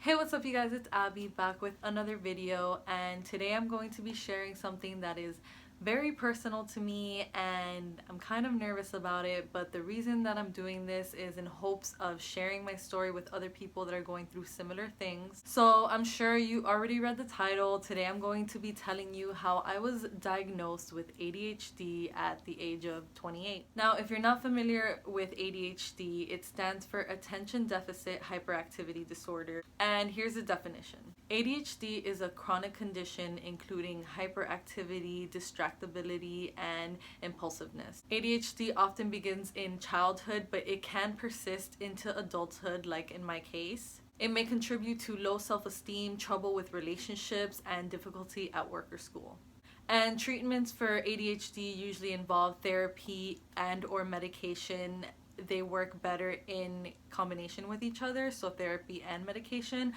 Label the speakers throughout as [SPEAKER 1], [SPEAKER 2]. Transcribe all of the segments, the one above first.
[SPEAKER 1] Hey, what's up you guys? It's Abby back with another video, and today I'm going to be sharing something that is very personal to me and I'm kind of nervous about it, but the reason that I'm doing this is in hopes of sharing my story with other people that are going through similar things. So I'm sure you already read the title. Today I'm going to be telling you how I was diagnosed with ADHD at the age of 28. Now, if you're not familiar with ADHD, it stands for Attention Deficit Hyperactivity Disorder. And here's the definition. ADHD is a chronic condition including hyperactivity, distractibility, and impulsiveness. ADHD often begins in childhood, but it can persist into adulthood, like in my case. It may contribute to low self-esteem, trouble with relationships, and difficulty at work or school. And treatments for ADHD usually involve therapy and or medication. They work better in combination with each other, so therapy and medication.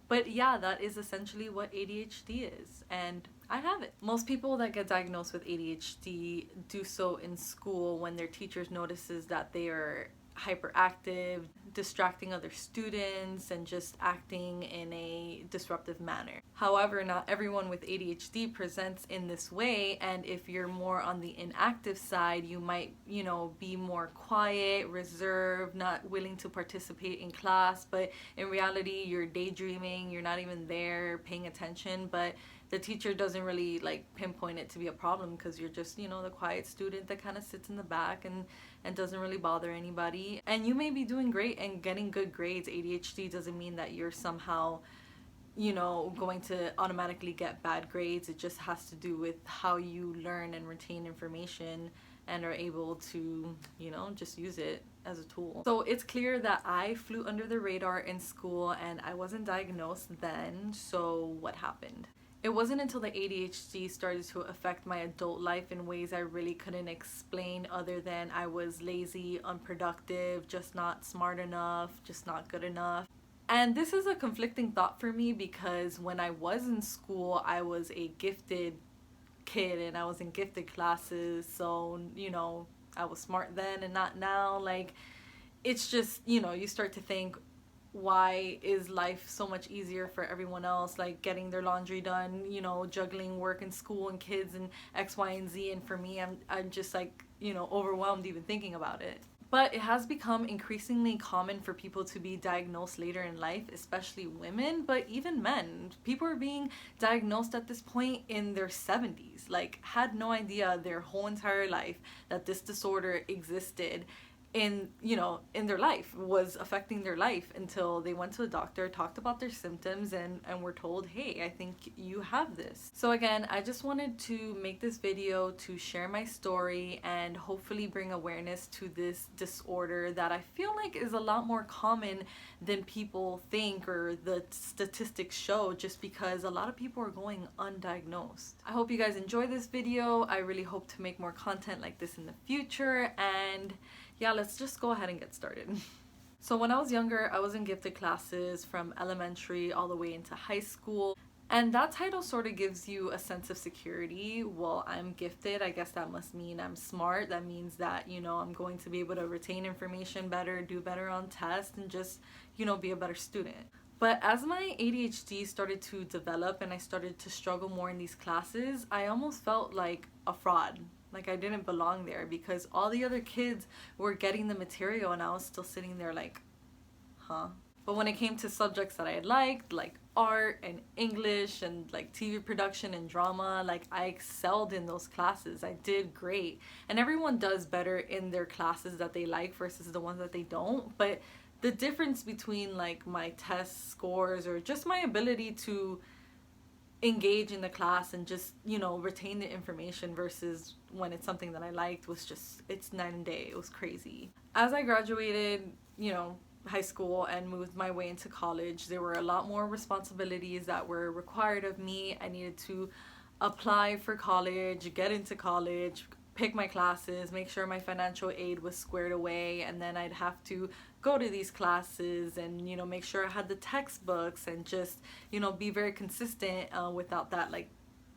[SPEAKER 1] But yeah, that is essentially what ADHD is, and I have it. Most people that get diagnosed with ADHD do so in school when their teachers notices that they are hyperactive, distracting other students, and just acting in a disruptive manner. However, not everyone with ADHD presents in this way, and if you're more on the inactive side, you might, be more quiet, reserved, not willing to participate in class, but in reality, you're daydreaming, you're not even there paying attention, but the teacher doesn't really pinpoint it to be a problem because you're just, the quiet student that kind of sits in the back and doesn't really bother anybody. And you may be doing great and getting good grades. ADHD doesn't mean that you're somehow, going to automatically get bad grades. It just has to do with how you learn and retain information and are able to, just use it as a tool. So it's clear that I flew under the radar in school and I wasn't diagnosed then. So what happened? It wasn't until the ADHD started to affect my adult life in ways I really couldn't explain other than I was lazy, unproductive, just not smart enough, just not good enough. And this is a conflicting thought for me because when I was in school, I was a gifted kid and I was in gifted classes. So, I was smart then and not now. It's just, you start to think, why is life so much easier for everyone else, getting their laundry done, juggling work and school and kids and X, Y, and Z, and for me, I'm just overwhelmed even thinking about it. But it has become increasingly common for people to be diagnosed later in life, especially women, but even men. People are being diagnosed at this point in their 70s, had no idea their whole entire life that this disorder existed in their life, was affecting their life until they went to a doctor, talked about their symptoms, and were told, hey, I think you have this. So again, I just wanted to make this video to share my story and hopefully bring awareness to this disorder that I feel like is a lot more common than people think or the statistics show, just because a lot of people are going undiagnosed. I hope you guys enjoy this video. I really hope to make more content like this in the future, and yeah, let's just go ahead and get started. So when I was younger, I was in gifted classes from elementary all the way into high school. And that title sort of gives you a sense of security. Well, I'm gifted. I guess that must mean I'm smart. That means that, I'm going to be able to retain information better, do better on tests, and just, be a better student. But as my ADHD started to develop and I started to struggle more in these classes, I almost felt like a fraud. Like I didn't belong there because all the other kids were getting the material and I was still sitting there huh? But when it came to subjects that I liked, like art and English and TV production and drama, I excelled in those classes. I did great. And everyone does better in their classes that they like versus the ones that they don't. But the difference between my test scores or just my ability to engage in the class and just retain the information versus when it's something that I liked was just, it's night and day. It was crazy. As I graduated high school and moved my way into college, there were a lot more responsibilities that were required of me. I needed to apply for college, get into college, pick my classes, make sure my financial aid was squared away, and then I'd have to go to these classes and make sure I had the textbooks and just be very consistent without that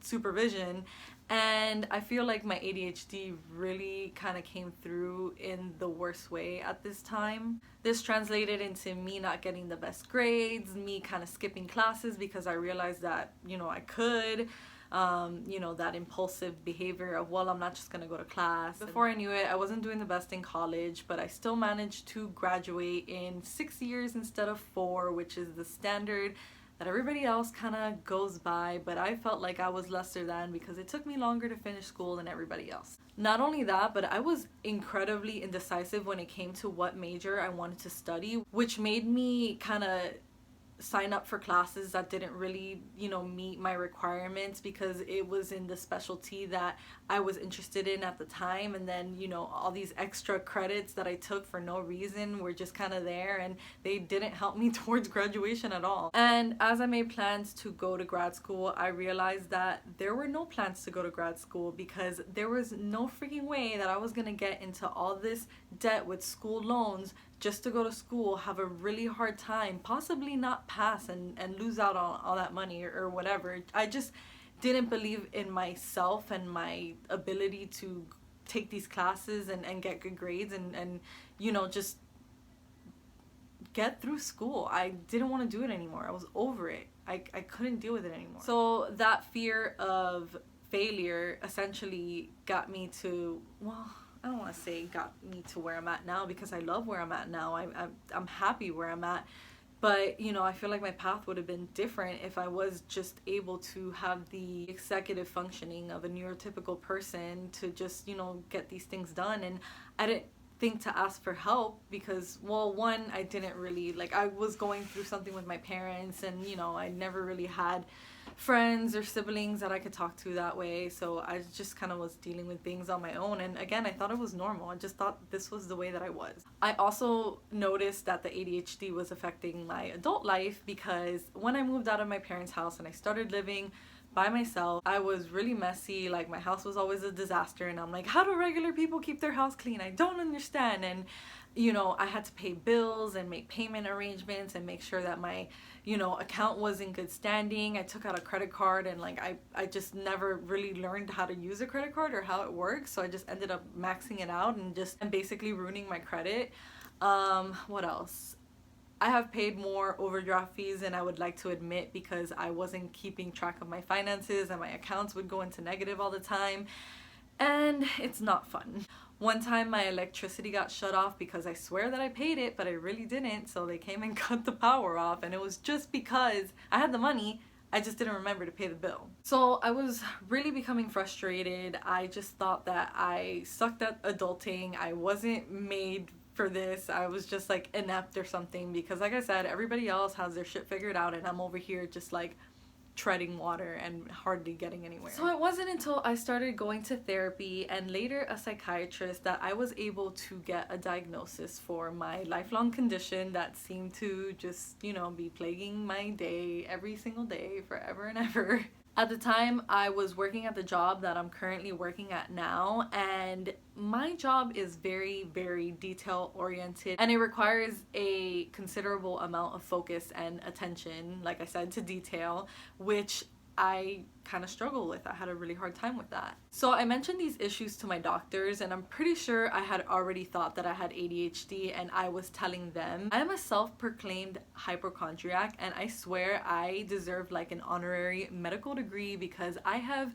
[SPEAKER 1] supervision. And I feel like my ADHD really kind of came through in the worst way at this time. This translated into me not getting the best grades, me kind of skipping classes because I realized that, I could. That impulsive behavior of, well, I'm not just gonna go to class. Before I knew it, I wasn't doing the best in college, but I still managed to graduate in 6 years instead of 4, which is the standard that everybody else kind of goes by, but I felt like I was lesser than because it took me longer to finish school than everybody else. Not only that, but I was incredibly indecisive when it came to what major I wanted to study, which made me kind of sign up for classes that didn't really, meet my requirements because it was in the specialty that I was interested in at the time. And then, all these extra credits that I took for no reason were just kind of there, and they didn't help me towards graduation at all. And as I made plans to go to grad school, I realized that there were no plans to go to grad school because there was no freaking way that I was gonna get into all this debt with school loans just to go to school, have a really hard time, possibly not pass and lose out on all that money or whatever. I just didn't believe in myself and my ability to take these classes and get good grades and just get through school. I didn't want to do it anymore. I was over it. I couldn't deal with it anymore. So that fear of failure essentially got me to, well, I don't want to say got me to where I'm at now because I love where I'm at now. I'm happy where I'm at. But, I feel like my path would have been different if I was just able to have the executive functioning of a neurotypical person to just, get these things done. And I didn't think to ask for help because, well, one, I didn't really, I was going through something with my parents and, I never really had friends or siblings that I could talk to that way, so I just kind of was dealing with things on my own. And again, I thought it was normal. I just thought this was the way that I was. I also noticed that the ADHD was affecting my adult life because when I moved out of my parents' house and I started living by myself, I was really messy. My house was always a disaster, and I'm like, how do regular people keep their house clean? I don't understand. And I had to pay bills and make payment arrangements and make sure that my account was in good standing. I took out a credit card and I just never really learned how to use a credit card or how it works, so I just ended up maxing it out and basically ruining my credit. What else? I have paid more overdraft fees than I would like to admit because I wasn't keeping track of my finances and my accounts would go into negative all the time, and it's not fun. One time my electricity got shut off because I swear that I paid it, but I really didn't, so they came and cut the power off, and it was just because I had the money, I just didn't remember to pay the bill. So I was really becoming frustrated. I just thought that I sucked at adulting. I wasn't made for this. I was just inept or something because, like I said, everybody else has their shit figured out and I'm over here just treading water and hardly getting anywhere. So it wasn't until I started going to therapy and later a psychiatrist that I was able to get a diagnosis for my lifelong condition that seemed to just, be plaguing my day every single day forever and ever. At the time, I was working at the job that I'm currently working at now, and my job is very, very detail oriented, and it requires a considerable amount of focus and attention, like I said, to detail, which I kind of struggle with. I had a really hard time with that. So I mentioned these issues to my doctors, and I'm pretty sure I had already thought that I had ADHD, and I was telling them I am a self-proclaimed hypochondriac, and I swear I deserve an honorary medical degree because I have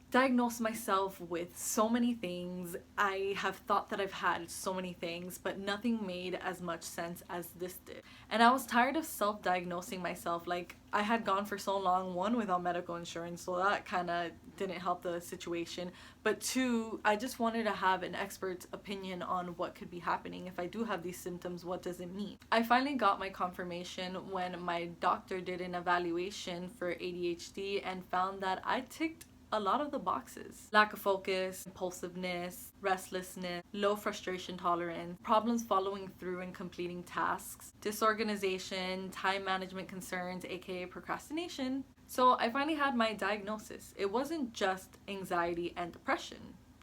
[SPEAKER 1] diagnosed myself with so many things. I have thought that I've had so many things, but nothing made as much sense as this did. And I was tired of self-diagnosing myself. I had gone for so long, one, without medical insurance, so that kind of didn't help the situation, but two, I just wanted to have an expert's opinion on what could be happening. If I do have these symptoms, what does it mean? I finally got my confirmation when my doctor did an evaluation for ADHD and found that I ticked a lot of the boxes. Lack of focus, impulsiveness, restlessness, low frustration tolerance, problems following through and completing tasks, disorganization, time management concerns, aka procrastination. So I finally had my diagnosis. It wasn't just anxiety and depression.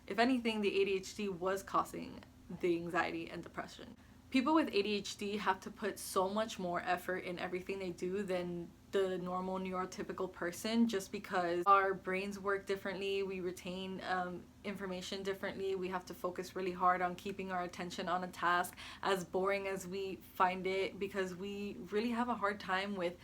[SPEAKER 1] If anything, the ADHD was causing the anxiety and depression. People with ADHD have to put so much more effort in everything they do than the normal neurotypical person, just because our brains work differently, we retain information differently, we have to focus really hard on keeping our attention on a task, as boring as we find it, because we really have a hard time with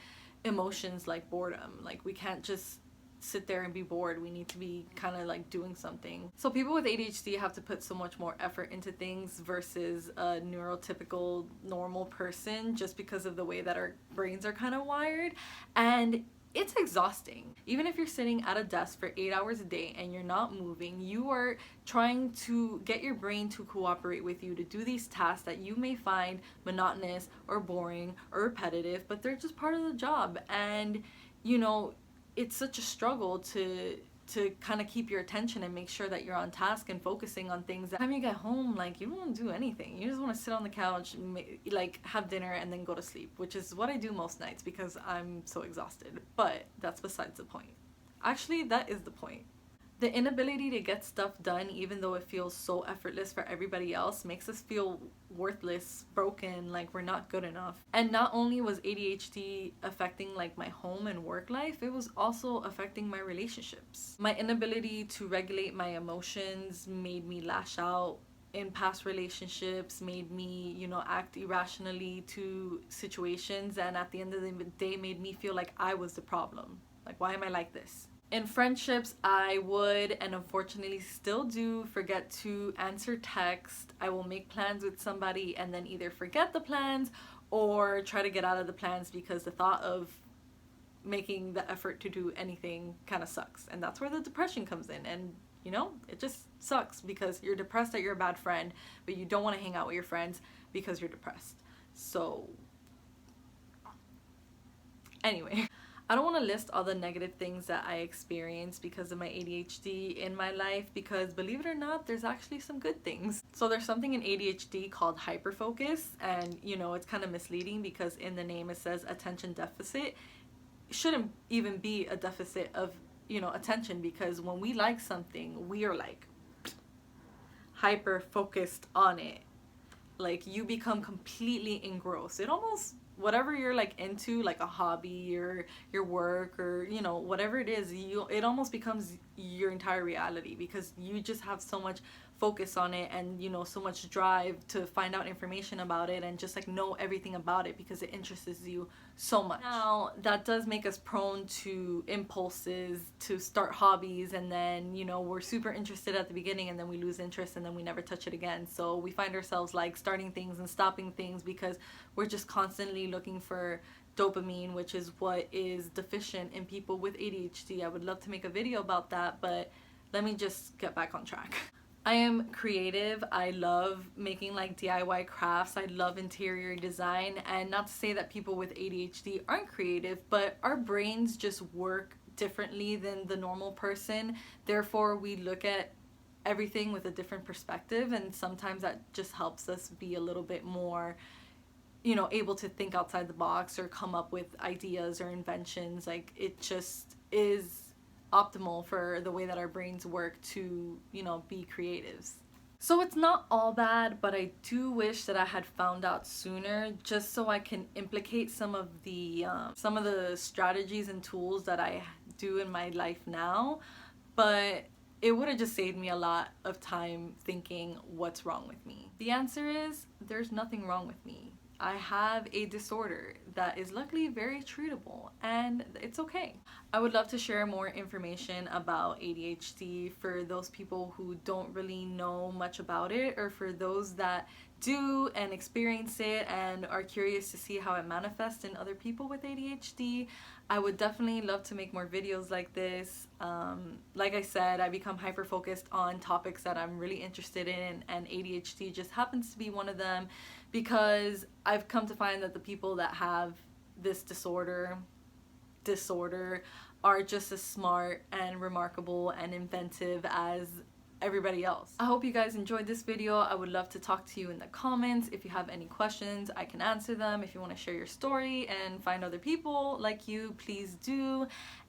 [SPEAKER 1] emotions like boredom. Like, we can't just sit there and be bored. We need to be kind of like doing something. So people with ADHD have to put so much more effort into things versus a neurotypical normal person, just because of the way that our brains are kind of wired. And it's exhausting. Even if you're sitting at a desk for 8 hours a day and you're not moving, you are trying to get your brain to cooperate with you to do these tasks that you may find monotonous or boring or repetitive, but they're just part of the job. And you know, it's such a struggle to kind of keep your attention and make sure that you're on task and focusing on things. By the time you get home, like, you don't want to do anything. You just want to sit on the couch, like, have dinner and then go to sleep, which is what I do most nights because I'm so exhausted. But that's besides the point. Actually, that is the point. The inability to get stuff done, even though it feels so effortless for everybody else, makes us feel worthless, broken, like we're not good enough. And not only was ADHD affecting like my home and work life, it was also affecting my relationships. My inability to regulate my emotions made me lash out in past relationships, made me, you know, act irrationally to situations, and at the end of the day made me feel like I was the problem. Like, why am I like this? In friendships, I would, and unfortunately still do, forget to answer text. I will make plans with somebody and then either forget the plans or try to get out of the plans because the thought of making the effort to do anything kind of sucks. And that's where the depression comes in. And you know, it just sucks because you're depressed that you're a bad friend, but you don't want to hang out with your friends because you're depressed. So anyway, I don't want to list all the negative things that I experienced because of my ADHD in my life, because believe it or not, there's actually some good things. So there's something in ADHD called hyperfocus, and you know, it's kind of misleading because in the name it says attention deficit. It shouldn't even be a deficit of, you know, attention, because when we like something, we are like hyper focused on it. Like, you become completely engrossed. It almost, whatever you're like into, like a hobby or your work or, you know, whatever it is, it almost becomes your entire reality because you just have so much focus on it and, you know, so much drive to find out information about it and just like know everything about it because it interests you so much. Now, that does make us prone to impulses to start hobbies, and then, you know, we're super interested at the beginning and then we lose interest and then we never touch it again. So we find ourselves like starting things and stopping things because we're just constantly looking for dopamine, which is what is deficient in people with ADHD. I would love to make a video about that, but let me just get back on track. I am creative. I love making like DIY crafts. I love interior design, and not to say that people with ADHD aren't creative, but our brains just work differently than the normal person. Therefore, we look at everything with a different perspective, and sometimes that just helps us be a little bit more, you know, able to think outside the box or come up with ideas or inventions. Like, it just is optimal for the way that our brains work to, you know, be creatives. So it's not all bad, but I do wish that I had found out sooner, just so I can implicate some of the strategies and tools that I do in my life now. But it would have just saved me a lot of time thinking, what's wrong with me? The answer is, there's nothing wrong with me. I have a disorder that is luckily very treatable, and it's okay. I would love to share more information about ADHD for those people who don't really know much about it, or for those that do and experience it and are curious to see how it manifests in other people with ADHD. I would definitely love to make more videos like this. Like I said, I become hyper focused on topics that I'm really interested in, and ADHD just happens to be one of them, because I've come to find that the people that have this disorder are just as smart and remarkable and inventive as everybody else. I hope you guys enjoyed this video. I would love to talk to you in the comments. If you have any questions, I can answer them. If you want to share your story and find other people like you, please do.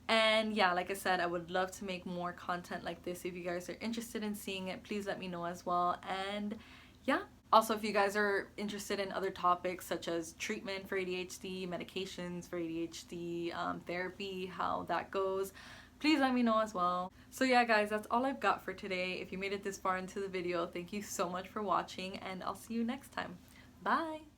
[SPEAKER 1] And yeah, like I said, I would love to make more content like this. If you guys are interested in seeing it, please let me know as well. And yeah, Also, if you guys are interested in other topics such as treatment for ADHD, medications for ADHD, therapy, how that goes, please let me know as well. So yeah guys, that's all I've got for today. If you made it this far into the video, thank you so much for watching, and I'll see you next time. Bye!